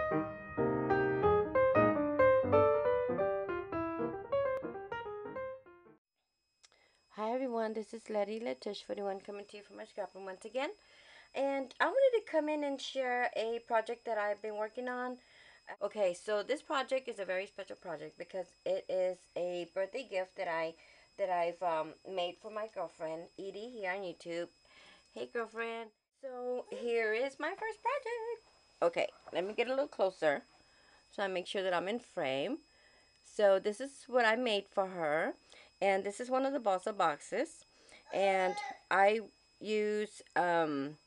Hi everyone, this is Letty Letish41 coming to you from my scrapbook once again. And I wanted to come in and share a project that I've been working on. Okay, so this project is a very special project because it is a birthday gift that I've made for my girlfriend Edie here on YouTube. Hey girlfriend. So here is my first project. Okay, let me get a little closer so I make sure that I'm in frame. So this is what I made for her, and this is one of the Balsa boxes, and I use some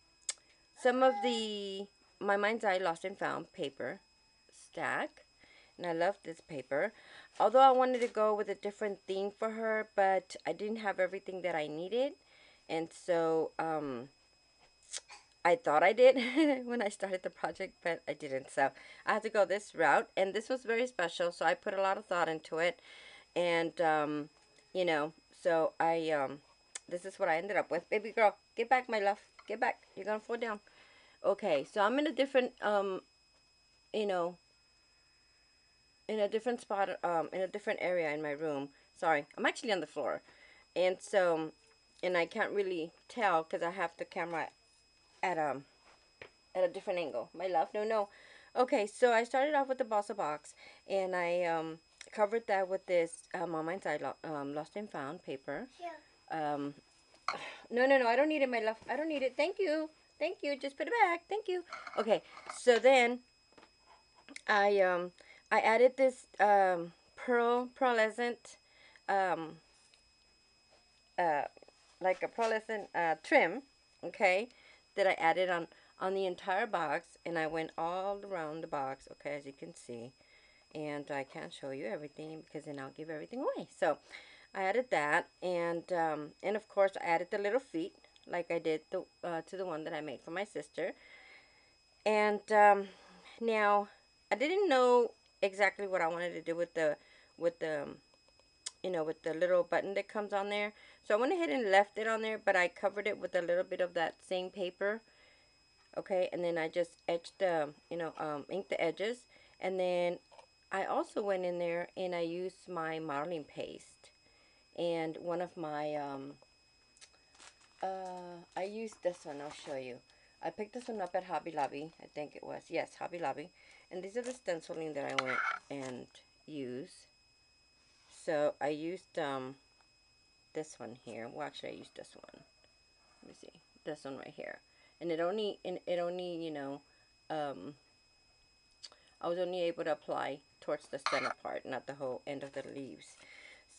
of the My Mind's Eye Lost and Found paper stack, and I love this paper. Although I wanted to go with a different theme for her, but I didn't have everything that I needed, and so I thought I did when I started the project, but I didn't. So I had to go this route, and this was very special. So I put a lot of thought into it, and you know, so this is what I ended up with. Baby girl, get back, my love, get back. You're gonna fall down. Okay, so I'm in a different you know, in a different spot, in a different area in my room. Sorry, I'm actually on the floor, and so, and I can't really tell because I have the camera at at a different angle. My love, no, no. Okay, so I started off with the Balsa box, and I covered that with this On My Side Lost and Found paper. Yeah. No, no, no, I don't need it, my love. I don't need it. Thank you. Thank you. Just put it back. Thank you. Okay, so then I I added this pearlescent um uh like a pearlescent trim, okay, that I added on the entire box, and I went all around the box, okay, as you can see, and I can't show you everything because then I'll give everything away. So I added that, and of course I added the little feet like I did to the one that I made for my sister. And now I didn't know exactly what I wanted to do with the with the little button that comes on there. So I went ahead and left it on there, but I covered it with a little bit of that same paper. Okay, and then I just etched the, inked the edges. And then I also went in there and I used my modeling paste. And one of my, I used this one, I'll show you. I picked this one up at Hobby Lobby, I think it was. Yes, Hobby Lobby. And these are the stenciling that I went and used. So I used, this one here. Well, actually, I used this one. Let me see. This one right here. And it only, I was only able to apply towards the center part, not the whole end of the leaves.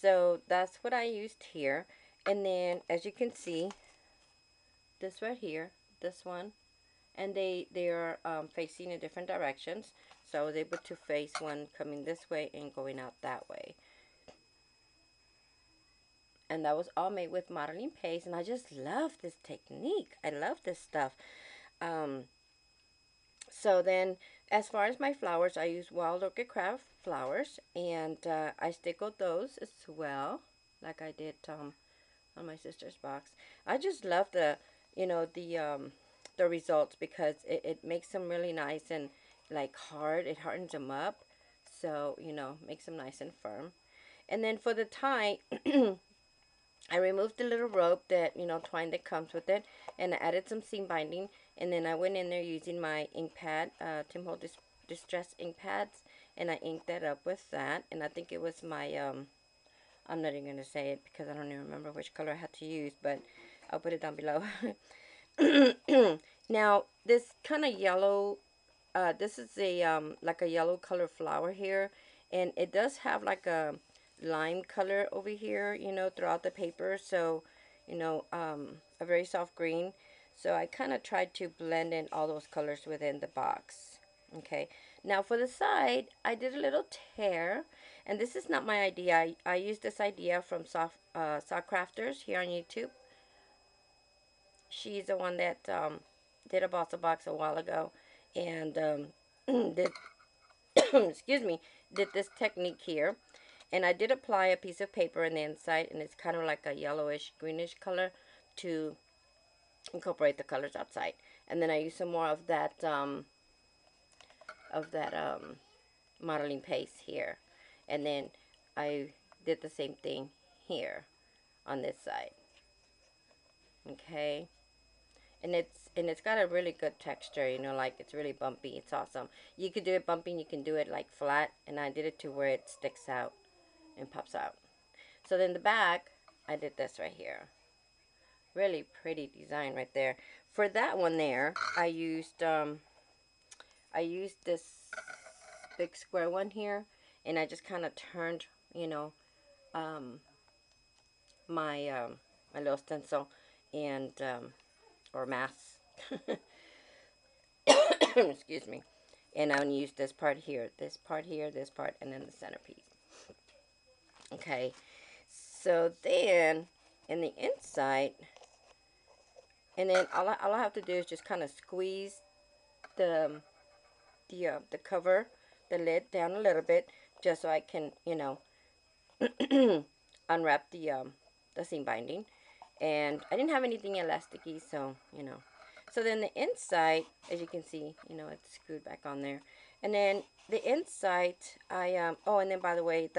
So that's what I used here. And then, as you can see, this right here, this one, and they are facing in different directions. So I was able to face one coming this way and going out that way. And that was all made with modeling paste, and I just love this technique. I love this stuff. Um, so then, as far as my flowers, I use Wild Orchid Craft flowers, and I stickled those as well, like I did on my sister's box. I just love the results because it makes them really nice and like hard. It hardens them up, so makes them nice and firm. And then for the tie, I removed the little rope that, twine that comes with it, and I added some seam binding, and then I went in there using my ink pad, Tim Holtz Distress ink pads, and I inked that up with that, and I think it was my, I'm not even going to say it because I don't even remember which color I had to use, but I'll put it down below. Now, this kind of yellow, this is a, like a yellow color flower here, and it does have like a lime color over here, throughout the paper. So, a very soft green. So I kind of tried to blend in all those colors within the box. Okay. Now for the side, I did a little tear. And this is not my idea. I used this idea from Sock Crafters here on YouTube. She's the one that did a Balsa box a while ago. And did, excuse me, did this technique here. And I did apply a piece of paper on the inside, and it's kind of like a yellowish, greenish color to incorporate the colors outside. And then I used some more of that modeling paste here. And then I did the same thing here on this side. Okay. And it's got a really good texture, you know, like it's really bumpy. It's awesome. You could do it bumpy, you can do it like flat, and I did it to where it sticks out and pops out. So then the back, I did this right here. Really pretty design right there. For that one there, I used this big square one here, and I just kind of turned, you know, um, my little stencil and or mask. Excuse me. And I'm going to use this part here, this part here, this part, and then the centerpiece. Okay. So then, in the inside, and then all I have to do is just kind of squeeze the cover, the lid down a little bit, just so I can, you know, unwrap the seam binding. And I didn't have anything elasticy, so, you know. So then the inside, as you can see, you know, it's screwed back on there. And then the inside, oh, and then by the way,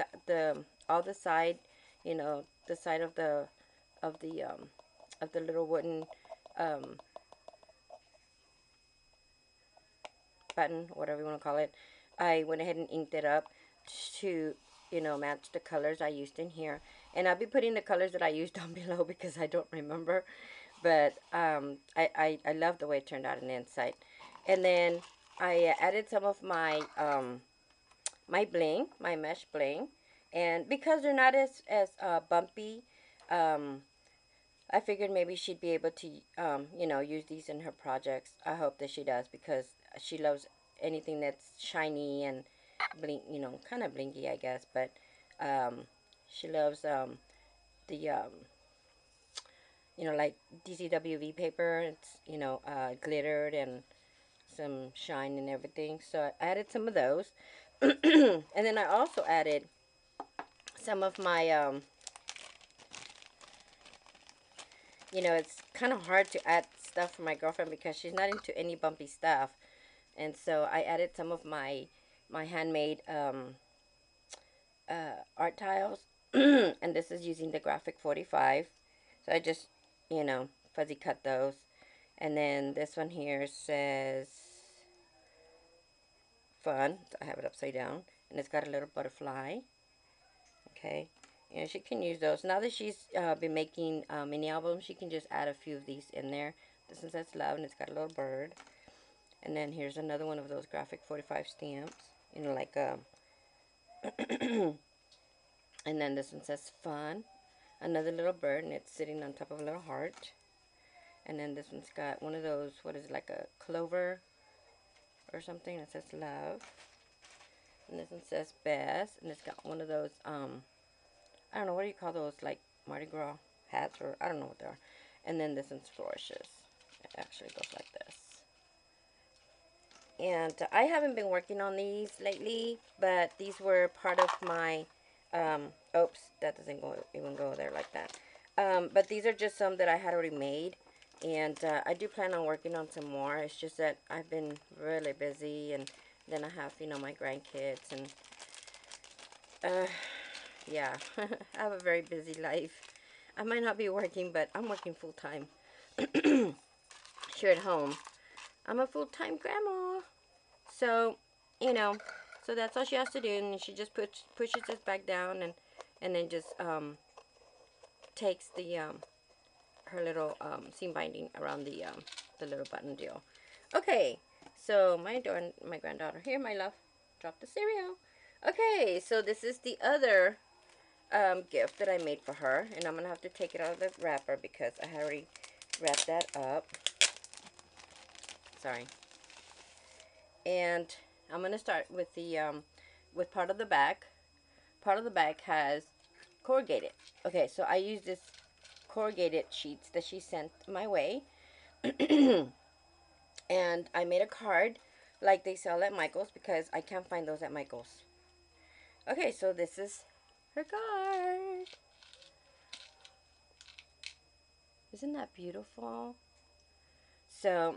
all the side, you know, the side of the little wooden button, whatever you want to call it, I went ahead and inked it up to, you know, match the colors I used in here. And I'll be putting the colors that I used down below because I don't remember. But I love the way it turned out on the inside. And then I added some of my my bling, my mesh bling. And because they're not as bumpy, I figured maybe she'd be able to, you know, use these in her projects. I hope that she does, because she loves anything that's shiny and blink, you know, kind of blinky, I guess. But she loves the, you know, like DCWV paper. It's, you know, glittered and some shine and everything. So I added some of those. And then I also added some of my, you know, it's kind of hard to add stuff for my girlfriend because she's not into any bumpy stuff. And so I added some of my handmade art tiles. And this is using the graphic 45. So I just, you know, fuzzy cut those. And then this one here says fun. So I have it upside down. And it's got a little butterfly. Okay. And she can use those. Now that she's been making mini albums, she can just add a few of these in there. This one says love, and it's got a little bird. And then here's another one of those graphic 45 stamps. You know, like and then this one says fun. Another little bird, and it's sitting on top of a little heart. And then this one's got one of those, what is it, like a clover or something that says love. And this one says best, and it's got one of those, I don't know, what do you call those, like Mardi Gras hats, or I don't know what they are. And then this one's flourishes. It actually goes like this. And I haven't been working on these lately, but these were part of my, oops, that doesn't even go there like that. But these are just some that I had already made. And I do plan on working on some more. It's just that I've been really busy, and then I have, you know, my grandkids, and yeah, I have a very busy life. I might not be working, but I'm working full-time here at home. I'm a full-time grandma. So, you know, so that's all she has to do, and she just pushes this back down, and then just takes the her little seam binding around the little button deal. Okay, so my granddaughter here, my love, dropped the cereal. Okay, so this is the other gift that I made for her, and I'm gonna have to take it out of the wrapper because I had already wrapped that up. Sorry. And I'm gonna start with the with part of the back. Part of the back has corrugated. Okay, so I use this corrugated sheets that she sent my way. And I made a card like they sell at Michael's because I can't find those at Michael's. Okay, so this is her card. Isn't that beautiful? So,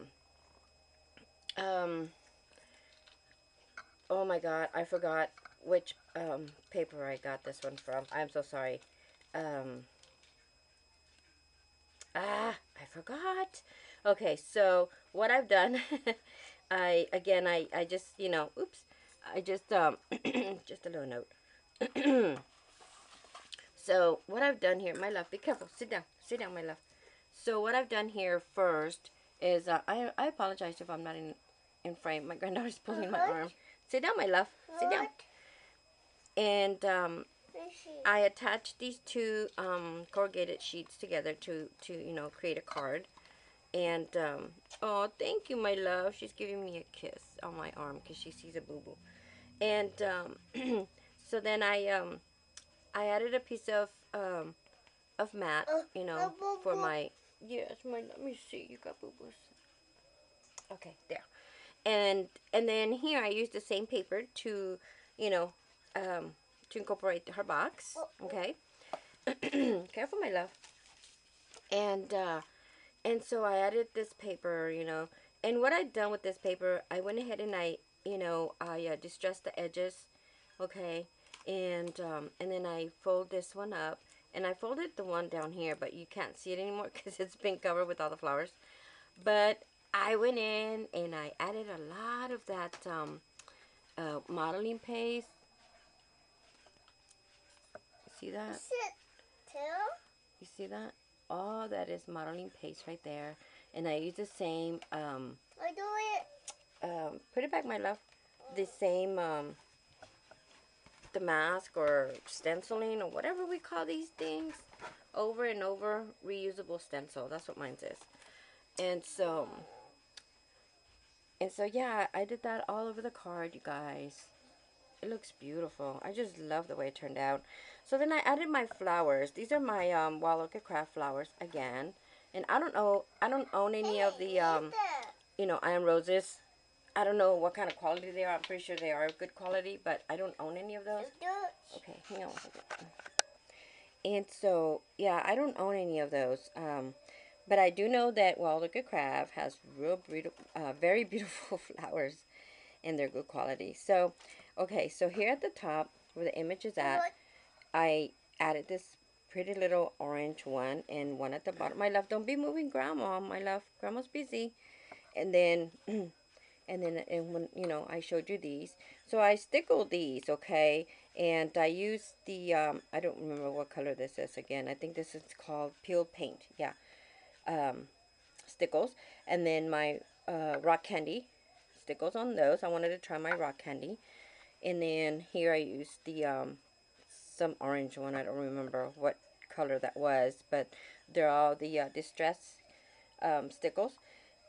Oh my god, I forgot which paper I got this one from. I'm so sorry. Um, I forgot. Okay, so what I've done, I just, oops, I just, just a little note. So what I've done here, my love, be careful, sit down, my love. So what I've done here first is, I apologize if I'm not in frame. My granddaughter's pulling my arm. Sit down, my love, sit down. And, I attached these two corrugated sheets together to create a card. And, oh, thank you, my love. She's giving me a kiss on my arm because she sees a boo-boo. And, so then I added a piece of mat, for my, yes, let me see, you got boo-boos. Okay, there. And then here I used the same paper to, you know, um, to incorporate her box, okay? Careful, my love. And so I added this paper, and what I'd done with this paper, I went ahead and I distressed the edges, okay, and then I fold this one up, and I folded the one down here, but you can't see it anymore because it's been covered with all the flowers. But I went in and I added a lot of that modeling paste. See that? You see that? All that is modeling paste right there. And I use the same, I do it. put it back, my love. The same, the mask or stenciling or whatever we call these things. Over and over, reusable stencil. That's what mine says. And so, yeah, I did that all over the card, you guys. It looks beautiful. I just love the way it turned out. So then I added my flowers. These are my Wild Orchid Craft flowers again. And I don't own any of the iron roses. I don't know what kind of quality they are. I'm pretty sure they are good quality, but I don't own any of those. Okay, hang on a second. And so, yeah, I don't own any of those. But I do know that Wild Orchid Craft has very beautiful flowers, and they're good quality. So, okay, so here at the top, where the image is at, I added this pretty little orange one and one at the bottom. My love, don't be moving Grandma. My love, Grandma's busy. And then, and when, I showed you these. So I stickled these, okay? And I used the, I don't remember what color this is again. I think this is called Peel Paint. Yeah. Stickles. And then my rock candy stickles on those. I wanted to try my rock candy. And then here I used the some orange one. I don't remember what color that was, but they're all the distress stickles.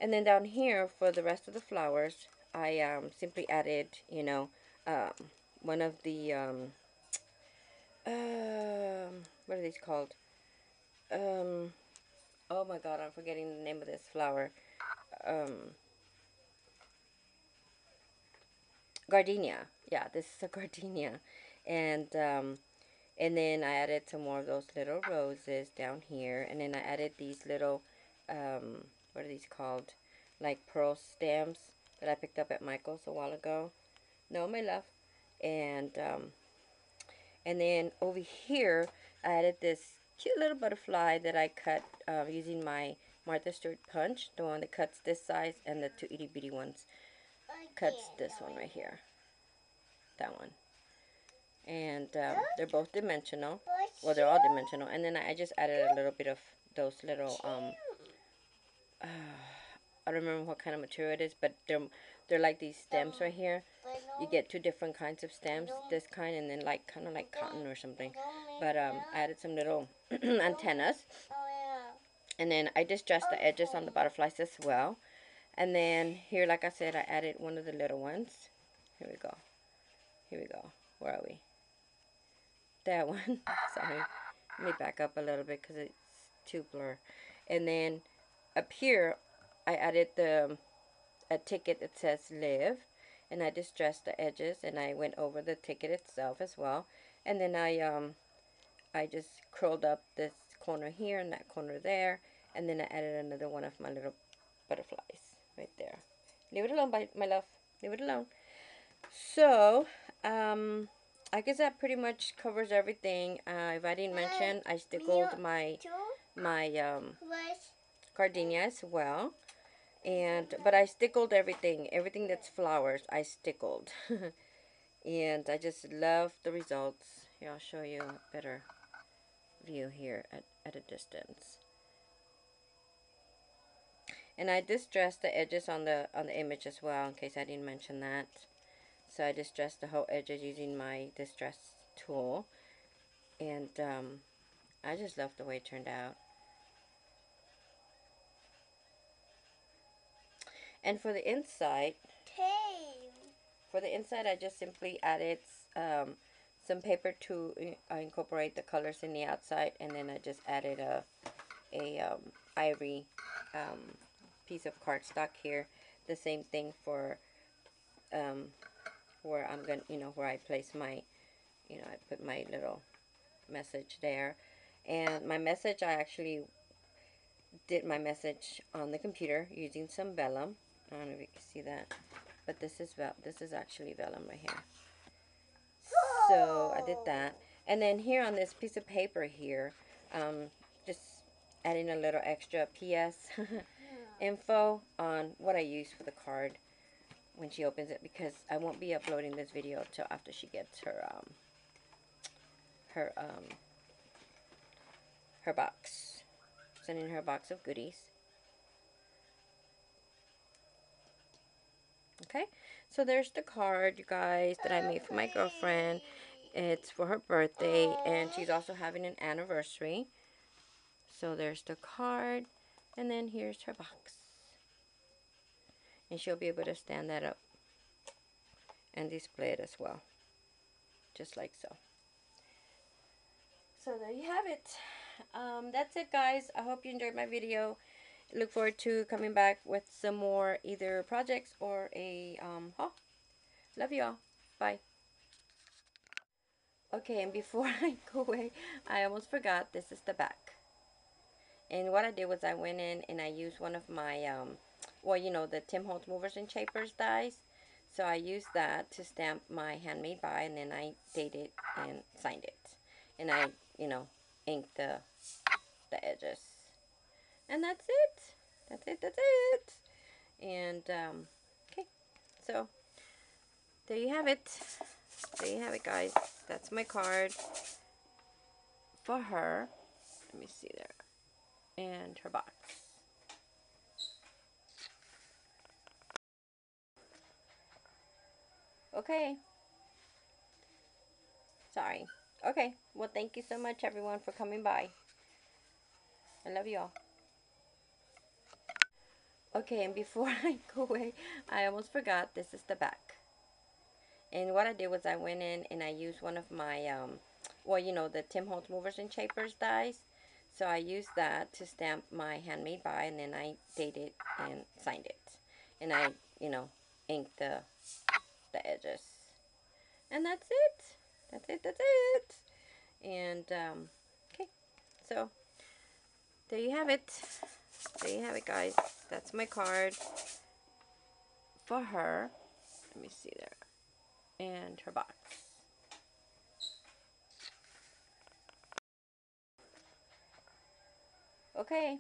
And then down here for the rest of the flowers, I simply added, um, one of the what are these called? Um, oh my God, I'm forgetting the name of this flower. Um, Gardenia. Yeah, this is a gardenia. And then I added some more of those little roses down here. And then I added these little, what are these called? Like pearl stamps that I picked up at Michael's a while ago. No, my love. And then over here, I added this cute little butterfly that I cut using my Martha Stewart punch. The one that cuts this size, and the two itty bitty ones cuts this one right here. That one. And they're both dimensional. Well, they're all dimensional. And then I just added a little bit of those little I don't remember what kind of material it is, but they're like these stems right here. You get two different kinds of stems, this kind and then like kind of like cotton or something. But I added some little antennas. And then I distressed the edges on the butterflies as well. And then here, like I said, I added one of the little ones. Here we go. Here we go. Where are we? That one. Sorry. Let me back up a little bit because it's too blur. And then up here, I added a ticket that says live. And I distressed the edges and I went over the ticket itself as well. And then I just curled up this corner here and that corner there. And then I added another one of my little butterflies right there. Leave it alone, my love. Leave it alone. So, I guess that pretty much covers everything. If I didn't mention, I stickled my gardenia as well. But I stickled everything that's flowers, I stickled. And I just love the results. Here, I'll show you a better view here at a distance. And I distressed the edges on the image as well, in case I didn't mention that. So I distressed the whole edges using my distress tool. And I just love the way it turned out. And for the inside, I just simply added some paper to incorporate the colors in the outside, and then I just added a ivory piece of cardstock here. The same thing for where I'm gonna, where I place my, I put my little message there. And my message, I actually did my message on the computer using some vellum. I don't know if you can see that, but this is actually vellum right here. So I did that, and then here on this piece of paper here, just adding a little extra PS info on what I use for the card when she opens it, because I won't be uploading this video till after she gets her her box. Sending her a box of goodies. Okay, so there's the card, you guys, that I made for my girlfriend. It's for her birthday, and she's also having an anniversary. So there's the card, and then here's her box. And she'll be able to stand that up and display it as well, just like so. So there you have it. That's it, guys. I hope you enjoyed my video. Look forward to coming back with some more either projects or a haul. Love you all. Bye. Okay, and before I go away, I almost forgot, this is the back. And what I did was I went in and I used one of my, well, the Tim Holtz Movers and Shapers dies. So I used that to stamp my handmade by, and then I dated and signed it. And I, inked the edges. And that's it. That's it. And, okay. So, there you have it. There you have it, guys. That's my card for her. Let me see there. And her box. Okay. Sorry. Okay. Well, thank you so much, everyone, for coming by. I love you all. Okay, and before I go away, I almost forgot, this is the back. And what I did was I went in and I used one of my, well, the Tim Holtz Movers and Shapers dies. So I used that to stamp my handmade by, and then I dated and signed it. And I, inked the edges. And that's it. That's it. And, okay. So, there you have it. There you have it, guys. That's my card for her. Let me see there. And her box. Okay.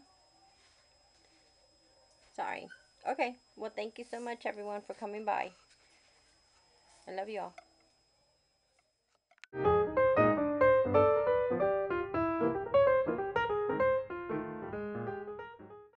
Sorry. Okay. Well, thank you so much, everyone, for coming by. I love you all.